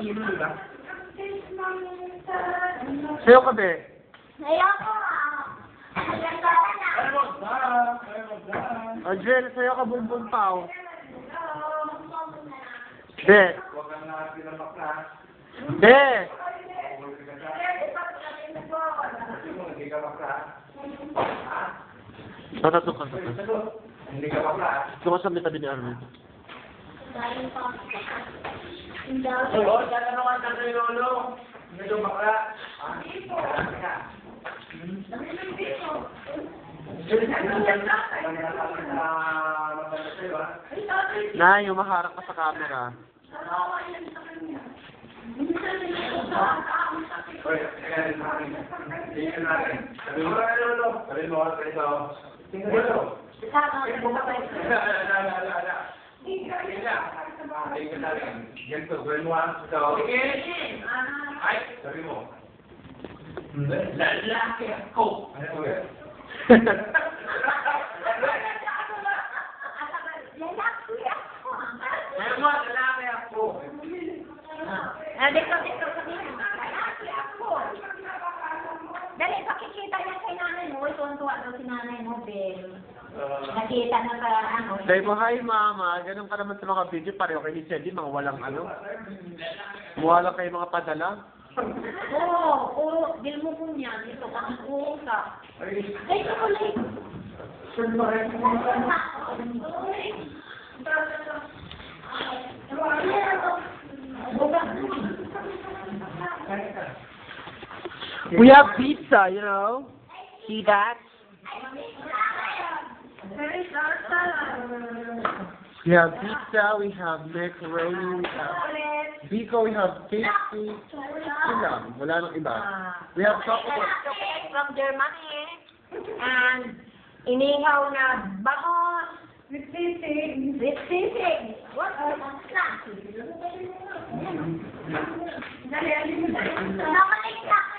kilo, di ba? Sa'yo ka, be. Ayoko. Angel, sa'yo ka, Bunbun Pao. Be. Huwag kang nakapinamak na. Be. Hindi ka makra. Tatatok ka. Hindi ka makra. Gusto ko sa tabi ni Armin. Oo, tatanungan ka kay Lolo. Hindi ka makra. Na, yung maharap ka sa camera. Lalaki ako. Lalaki ako. Dito, sabihin. Lalaki ako. Dali, pakikita niya kay nanay mo. Tuwan-tuwa daw si nanay mo, Ben. Nakita na pa, ano. Dahil mo, hi mama, ganun ka naman sa mga video, pareho kay ni Shelly, mga walang ano. Wala kayo mga padala. Oo, bil mo po niya. Dito, kami ka. Ay, chocolate. We have pizza, you know. See that? We have pizza, we have macaroni, we have Biko, we have pastry. Yun lang, wala nang iba. We have chocolate. Chocolate from Germany. And inihaw na bangos. With sisig. What? Nakalik na.